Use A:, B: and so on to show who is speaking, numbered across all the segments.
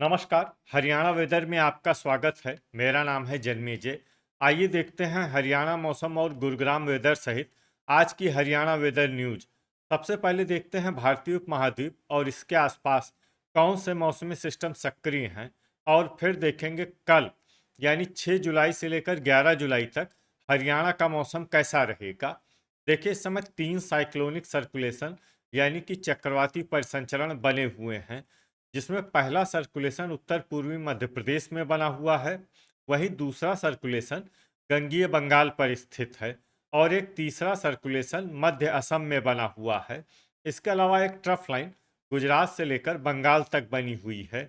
A: नमस्कार। हरियाणा वेदर में आपका स्वागत है। मेरा नाम है जन्मेजय। आइए देखते हैं हरियाणा मौसम और गुरुग्राम वेदर सहित आज की हरियाणा वेदर न्यूज। सबसे पहले देखते हैं भारतीय उपमहाद्वीप और इसके आसपास कौन से मौसमी सिस्टम सक्रिय हैं, और फिर देखेंगे कल यानी 6 जुलाई से लेकर 11 जुलाई तक हरियाणा का मौसम कैसा रहेगा। देखिए, इस समय 3 साइक्लोनिक सर्कुलेशन यानी कि चक्रवाती परिसंचरण बने हुए हैं, जिसमें पहला सर्कुलेशन उत्तर पूर्वी मध्य प्रदेश में बना हुआ है, वहीं दूसरा सर्कुलेशन गंगीय बंगाल पर स्थित है और एक तीसरा सर्कुलेशन मध्य असम में बना हुआ है। इसके अलावा एक ट्रफ लाइन गुजरात से लेकर बंगाल तक बनी हुई है।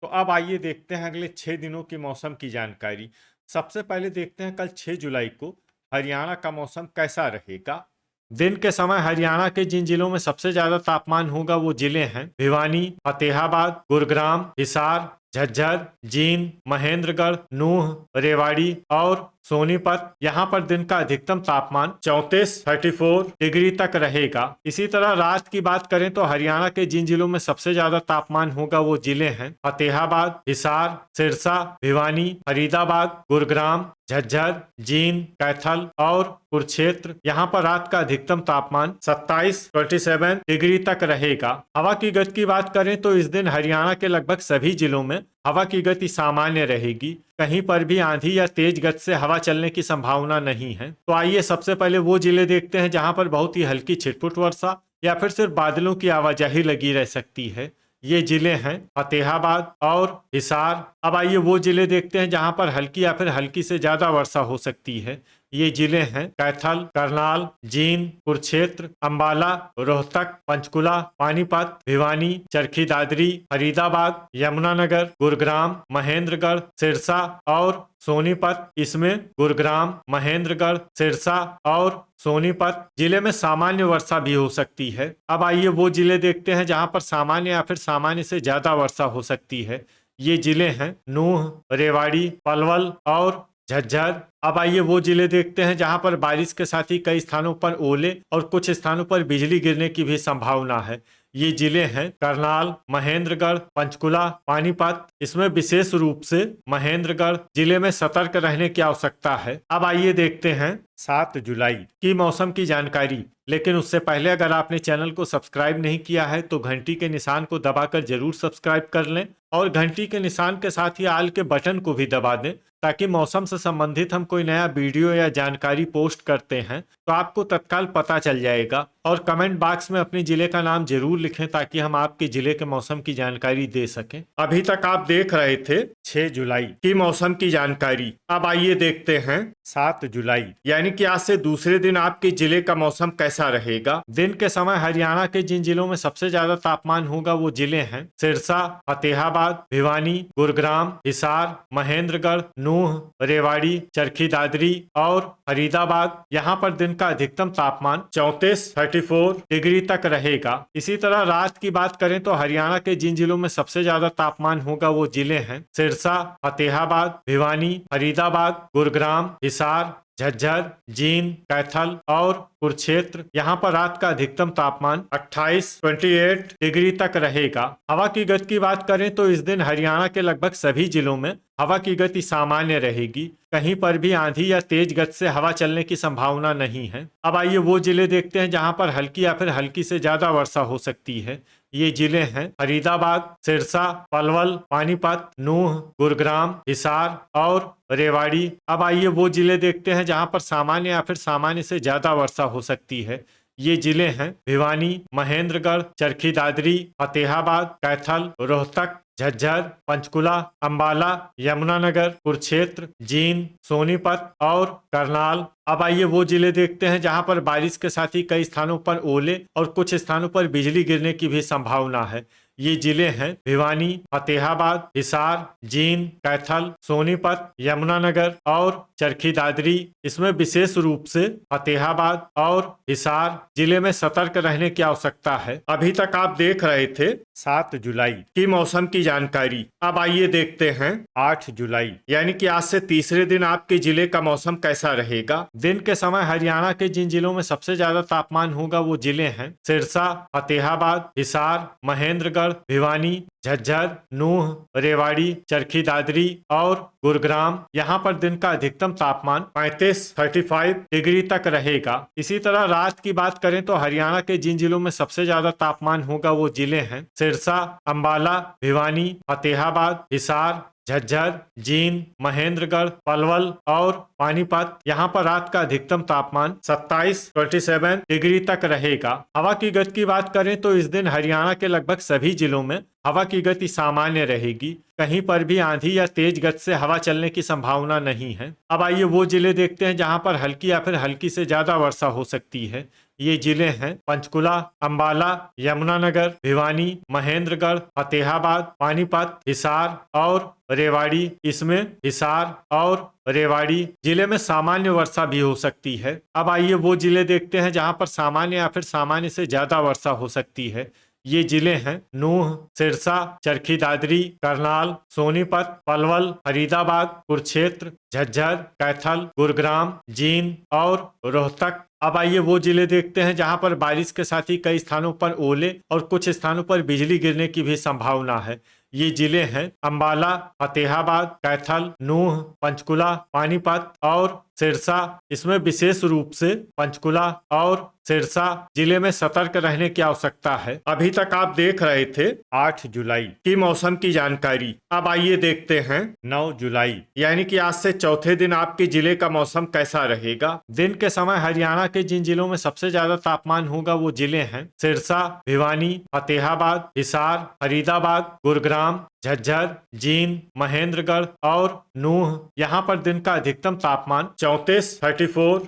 A: तो अब आइए देखते हैं अगले 6 दिनों की मौसम की जानकारी। सबसे पहले देखते हैं कल 6 जुलाई को हरियाणा का मौसम कैसा रहेगा। दिन के समय हरियाणा के जिन जिलों में सबसे ज्यादा तापमान होगा वो जिले हैं भिवानी, फतेहाबाद, गुरुग्राम, हिसार, झज्जर, जींद, महेंद्रगढ़, नूंह, रेवाड़ी और सोनीपत। यहाँ पर दिन का अधिकतम तापमान 34 डिग्री तक रहेगा। इसी तरह रात की बात करें तो हरियाणा के जिन जिलों में सबसे ज्यादा तापमान होगा वो जिले हैं फतेहाबाद, हिसार, सिरसा, भिवानी, फरीदाबाद, गुरुग्राम, झज्जर, जींद, कैथल और कुरुक्षेत्र। यहाँ पर रात का अधिकतम तापमान 27 डिग्री तक रहेगा। हवा की गति की बात करें तो इस दिन हरियाणा के लगभग सभी जिलों में हवा की गति सामान्य रहेगी। कहीं पर भी आंधी या तेज गति से हवा चलने की संभावना नहीं है। तो आइए सबसे पहले वो जिले देखते हैं जहां पर बहुत ही हल्की छिटपुट वर्षा या फिर सिर्फ बादलों की आवाजाही लगी रह सकती है। ये जिले हैं फतेहाबाद और हिसार। अब आइए वो जिले देखते हैं जहां पर हल्की या फिर हल्की से ज्यादा वर्षा हो सकती है। ये जिले हैं कैथल, करनाल, जींद, कुरुक्षेत्र, अंबाला, रोहतक, पंचकुला, पानीपत, भिवानी, चरखी दादरी, फरीदाबाद, यमुनानगर, गुरुग्राम, महेंद्रगढ़, सिरसा और सोनीपत। इसमें गुरुग्राम, महेंद्रगढ़, सिरसा और सोनीपत जिले में सामान्य वर्षा भी हो सकती है। अब आइए वो जिले देखते हैं जहां पर सामान्य या फिर सामान्य से ज्यादा वर्षा हो सकती है। ये जिले हैं नूंह, रेवाड़ी, पलवल और झज्जर। अब आइए वो जिले देखते हैं जहां पर बारिश के साथ ही कई स्थानों पर ओले और कुछ स्थानों पर बिजली गिरने की भी संभावना है। ये जिले हैं करनाल, महेंद्रगढ़, पंचकुला, पानीपत। इसमें विशेष रूप से महेंद्रगढ़ जिले में सतर्क रहने की आवश्यकता है। अब आइए देखते हैं 7 जुलाई की मौसम की जानकारी। लेकिन उससे पहले अगर आपने चैनल को सब्सक्राइब नहीं किया है तो घंटी के निशान को दबाकर जरूर सब्सक्राइब कर लें और घंटी के निशान के साथ ही आल के बटन को भी दबा दें, ताकि मौसम से संबंधित हम कोई नया वीडियो या जानकारी पोस्ट करते हैं तो आपको तत्काल पता चल जाएगा। और कमेंट बॉक्स में अपने जिले का नाम जरूर लिखें ताकि हम आपके जिले के मौसम की जानकारी दे सकें। अभी तक आप देख रहे थे 6 जुलाई की मौसम की जानकारी। अब आइए देखते हैं 7 जुलाई यानी कि आज से दूसरे दिन आपके जिले का मौसम कैसा रहेगा। दिन के समय हरियाणा के जिन जिलों में सबसे ज्यादा तापमान होगा वो जिले हैं सिरसा, फतेहाबाद, भिवानी, गुरुग्राम, हिसार, महेंद्रगढ़, नूंह, रेवाड़ी, चरखी दादरी और फरीदाबाद। यहाँ पर दिन का अधिकतम तापमान 34 डिग्री तक रहेगा। इसी तरह रात की बात करें तो हरियाणा के जिन जिलों में सबसे ज्यादा तापमान होगा वो जिले हैं सिरसा, फतेहाबाद, भिवानी, फरीदाबाद, गुरुग्राम, हिसार, झज्जर, जींद, कैथल और कुरुक्षेत्र। यहाँ पर रात का अधिकतम तापमान 28 डिग्री तक रहेगा। हवा की गति की बात करें तो इस दिन हरियाणा के लगभग सभी जिलों में हवा की गति सामान्य रहेगी। कहीं पर भी आंधी या तेज गति से हवा चलने की संभावना नहीं है। अब आइए वो जिले देखते हैं जहां पर हल्की या फिर हल्की से ज्यादा वर्षा हो सकती है। ये जिले हैं फरीदाबाद, सिरसा, पलवल, पानीपत, नूंह, गुरुग्राम, हिसार और रेवाड़ी। अब आइए वो जिले देखते हैं जहां पर सामान्य या फिर सामान्य से ज्यादा वर्षा हो सकती है। ये जिले हैं भिवानी, महेंद्रगढ़, चरखी दादरी, फतेहाबाद, कैथल, रोहतक, झज्जर, पंचकुला, अंबाला, यमुनानगर, कुरुक्षेत्र, जींद, सोनीपत और करनाल। अब आइए वो जिले देखते हैं जहां पर बारिश के साथ ही कई स्थानों पर ओले और कुछ स्थानों पर बिजली गिरने की भी संभावना है। ये जिले हैं भिवानी, फतेहाबाद, हिसार, जींद, कैथल, सोनीपत, यमुनानगर और चरखी दादरी। इसमें विशेष रूप से फतेहाबाद और हिसार जिले में सतर्क रहने की आवश्यकता है। अभी तक आप देख रहे थे 7 जुलाई की मौसम की जानकारी। अब आइए देखते हैं 8 जुलाई यानी कि आज से तीसरे दिन आपके जिले का मौसम कैसा रहेगा। दिन के समय हरियाणा के जिन जिलों में सबसे ज्यादा तापमान होगा वो जिले हैं सिरसा, फतेहाबाद, हिसार, महेंद्रगढ़, महेंद्रगढ़, भिवानी, झज्जर, नूंह, रेवाड़ी, चरखी दादरी और गुरुग्राम। यहाँ पर दिन का अधिकतम तापमान 35 डिग्री तक रहेगा। इसी तरह रात की बात करें तो हरियाणा के जिन जिलों में सबसे ज्यादा तापमान होगा वो जिले हैं सिरसा, अंबाला, भिवानी, फतेहाबाद, हिसार, झज्जर, जींद, महेंद्रगढ़, पलवल और पानीपत। यहाँ पर रात का अधिकतम तापमान 27 डिग्री तक रहेगा। हवा की गति की बात करें तो इस दिन हरियाणा के लगभग सभी जिलों में हवा की गति सामान्य रहेगी। कहीं पर भी आंधी या तेज गति से हवा चलने की संभावना नहीं है। अब आइए वो जिले देखते हैं जहां पर हल्की या फिर हल्की से ज्यादा वर्षा हो सकती है। ये जिले हैं पंचकुला, अंबाला, यमुनानगर, भिवानी, महेंद्रगढ़, फतेहाबाद, पानीपत, हिसार और रेवाड़ी। इसमें हिसार और रेवाड़ी जिले में सामान्य वर्षा भी हो सकती है। अब आइए वो जिले देखते हैं जहां पर सामान्य या फिर सामान्य से ज्यादा वर्षा हो सकती है। ये जिले हैं नूंह, सिरसा, चरखी दादरी, करनाल, सोनीपत, पलवल, फरीदाबाद, कुरुक्षेत्र, झज्जर, कैथल, गुरुग्राम, जींद और रोहतक। अब आइए वो जिले देखते हैं जहां पर बारिश के साथ ही कई स्थानों पर ओले और कुछ स्थानों पर बिजली गिरने की भी संभावना है। ये जिले हैं अंबाला, फतेहाबाद, कैथल, नूंह, पंचकुला, पानीपत और सिरसा। इसमें विशेष रूप से पंचकुला और सिरसा जिले में सतर्क रहने की आवश्यकता है। अभी तक आप देख रहे थे 8 जुलाई की मौसम की जानकारी। अब आइए देखते हैं 9 जुलाई यानी कि आज से चौथे दिन आपके जिले का मौसम कैसा रहेगा। दिन के समय हरियाणा के जिन जिलों में सबसे ज्यादा तापमान होगा वो जिले हैं सिरसा, भिवानी, फतेहाबाद, हिसार, फरीदाबाद, गुरुग्राम, झज्जर, जींद, महेंद्रगढ़ और नूंह। यहाँ पर दिन का अधिकतम तापमान 34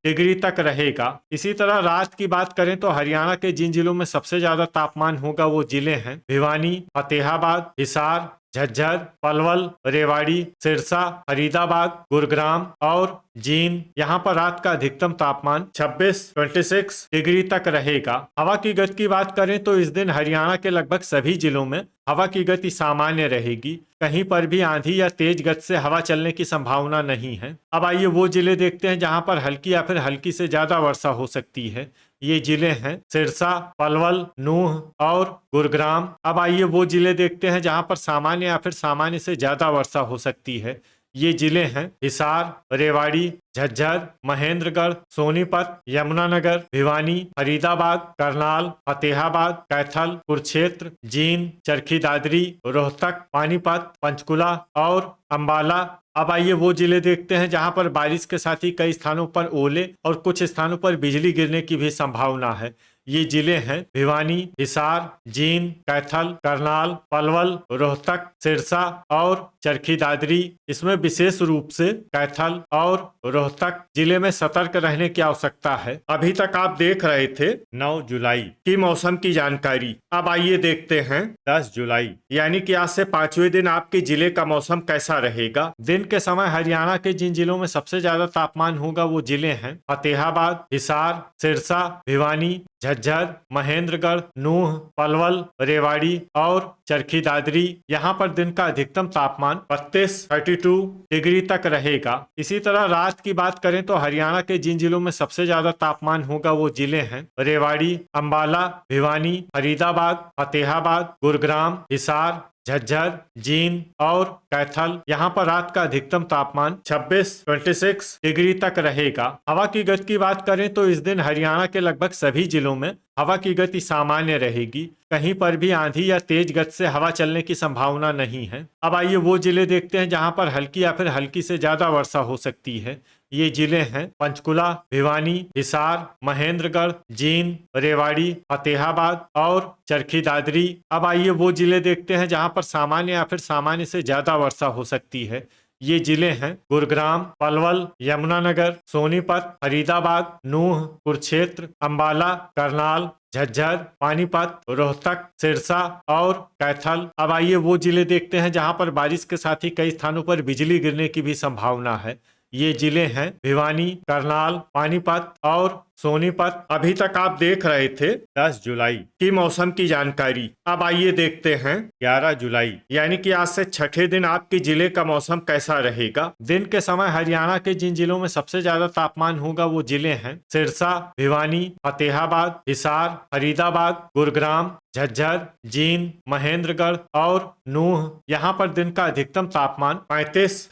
A: डिग्री तक रहेगा। इसी तरह रात की बात करें तो हरियाणा के जिन जिलों में सबसे ज्यादा तापमान होगा वो जिले हैं भिवानी, फतेहाबाद, हिसार, झज्जर, पलवल, रेवाड़ी, सिरसा, फरीदाबाद, गुरुग्राम और जींद। यहाँ पर रात का अधिकतम तापमान 26 डिग्री तक रहेगा। हवा की गति की बात करें तो इस दिन हरियाणा के लगभग सभी जिलों में हवा की गति सामान्य रहेगी। कहीं पर भी आंधी या तेज गति से हवा चलने की संभावना नहीं है। अब आइए वो जिले देखते हैं जहां पर हल्की या फिर हल्की से ज्यादा वर्षा हो सकती है। ये जिले हैं सिरसा, पलवल, नूंह और गुरुग्राम। अब आइए वो जिले देखते हैं जहां पर सामान्य या फिर सामान्य से ज्यादा वर्षा हो सकती है। ये जिले हैं हिसार, रेवाड़ी, झज्जर, महेंद्रगढ़, सोनीपत, यमुनानगर, भिवानी, फरीदाबाद, करनाल, फतेहाबाद, कैथल, कुरुक्षेत्र, जींद, चरखी दादरी, रोहतक, पानीपत, पंचकुला और अंबाला। अब आइए वो जिले देखते हैं जहां पर बारिश के साथ ही कई स्थानों पर ओले और कुछ स्थानों पर बिजली गिरने की भी संभावना है। ये जिले हैं भिवानी, हिसार, जींद, कैथल, करनाल, पलवल, रोहतक, सिरसा और चरखी दादरी। इसमें विशेष रूप से कैथल और रोहतक जिले में सतर्क रहने की आवश्यकता है। अभी तक आप देख रहे थे 9 जुलाई की मौसम की जानकारी। अब आइए देखते हैं 10 जुलाई यानी कि आज से 5वें दिन आपके जिले का मौसम कैसा रहेगा। दिन के समय हरियाणा के जिन जिलों में सबसे ज्यादा तापमान होगा वो जिले हैं फतेहाबाद, हिसार, सिरसा, भिवानी, झज्जर, महेंद्रगढ़, नूंह, पलवल, रेवाड़ी और चरखी दादरी। यहाँ पर दिन का अधिकतम तापमान 32 डिग्री तक रहेगा। इसी तरह रात की बात करें तो हरियाणा के जिन जिलों में सबसे ज्यादा तापमान होगा वो जिले हैं रेवाड़ी, अंबाला, भिवानी, फरीदाबाद, फतेहाबाद, गुरुग्राम, हिसार, झज्जर, जींद और कैथल। यहाँ पर रात का अधिकतम तापमान 26 डिग्री तक रहेगा। हवा की गति की बात करें तो इस दिन हरियाणा के लगभग सभी जिलों में हवा की गति सामान्य रहेगी। कहीं पर भी आंधी या तेज गति से हवा चलने की संभावना नहीं है। अब आइए वो जिले देखते हैं जहां पर हल्की या फिर हल्की से ज्यादा वर्षा हो सकती है। ये जिले हैं पंचकुला, भिवानी, हिसार, महेंद्रगढ़, जींद, रेवाड़ी, फतेहाबाद और चरखी दादरी। अब आइए वो जिले देखते हैं जहां पर सामान्य या फिर सामान्य से ज्यादा वर्षा हो सकती है। ये जिले हैं गुरुग्राम, पलवल, यमुनानगर, सोनीपत, फरीदाबाद, नूंह, कुरुक्षेत्र, अंबाला, करनाल, झज्जर, पानीपत, रोहतक, सिरसा और कैथल। अब आइए वो जिले देखते हैं जहां पर बारिश के साथ ही कई स्थानों पर बिजली गिरने की भी संभावना है। ये जिले हैं भिवानी, करनाल, पानीपत और सोनीपत। अभी तक आप देख रहे थे 10 जुलाई की मौसम की जानकारी। अब आइए देखते हैं 11 जुलाई यानी कि आज से छठे दिन आपके जिले का मौसम कैसा रहेगा। दिन के समय हरियाणा के जिन जिलों में सबसे ज्यादा तापमान होगा वो जिले हैं सिरसा, भिवानी, फतेहाबाद, हिसार, फरीदाबाद, गुरुग्राम, झज्जर, जींद, महेंद्रगढ़ और नूह। यहाँ पर दिन का अधिकतम तापमान 35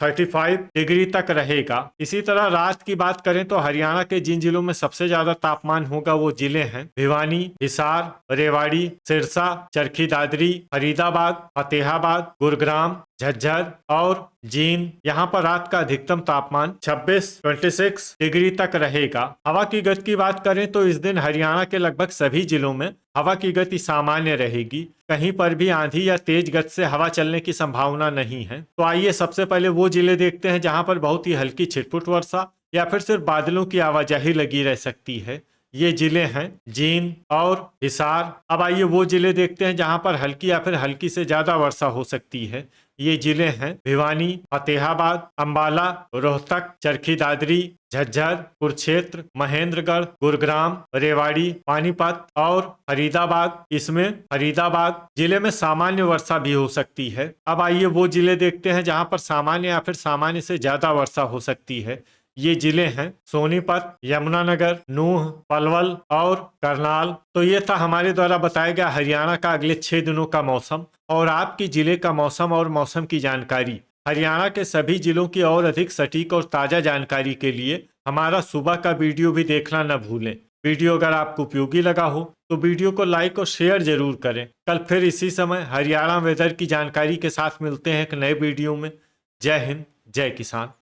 A: डिग्री तक रहेगा। इसी तरह रात की बात करें तो हरियाणा के जिन जिलों में सबसे ज्यादा तापमान होगा वो जिले हैं भिवानी, हिसार, रेवाड़ी, सिरसा, चरखी दादरी, फरीदाबाद, फतेहाबाद, गुरुग्राम, झज्जर और जींद। यहाँ पर रात का अधिकतम तापमान 26 डिग्री तक रहेगा। हवा की गति की बात करें तो इस दिन हरियाणा के लगभग सभी जिलों में हवा की गति सामान्य रहेगी। कहीं पर भी आंधी या तेज गति से हवा चलने की संभावना नहीं है। तो आइए सबसे पहले वो जिले देखते हैं जहां पर बहुत ही हल्की छिटपुट वर्षा या फिर सिर्फ बादलों की आवाजाही लगी रह सकती है। ये जिले हैं जींद और हिसार। अब आइए वो जिले देखते हैं जहां पर हल्की या फिर हल्की से ज्यादा वर्षा हो सकती है। ये जिले हैं भिवानी, फतेहाबाद, अंबाला, रोहतक, चरखी दादरी, झज्जर, कुरुक्षेत्र, महेंद्रगढ़, गुरुग्राम, रेवाड़ी, पानीपत और फरीदाबाद। इसमें फरीदाबाद जिले में सामान्य वर्षा भी हो सकती है। अब आइए वो जिले देखते हैं जहां पर सामान्य या फिर सामान्य से ज्यादा वर्षा हो सकती है। ये जिले हैं सोनीपत, यमुनानगर, नूह, पलवल और करनाल। तो ये था हमारे द्वारा बताया गया हरियाणा का अगले 6 दिनों का मौसम और आपकी जिले का मौसम और मौसम की जानकारी। हरियाणा के सभी जिलों की और अधिक सटीक और ताजा जानकारी के लिए हमारा सुबह का वीडियो भी देखना न भूलें। वीडियो अगर आपको उपयोगी लगा हो तो वीडियो को लाइक और शेयर जरूर करें। कल फिर इसी समय हरियाणा वेदर की जानकारी के साथ मिलते हैं एक नए वीडियो में। जय हिंद, जय किसान।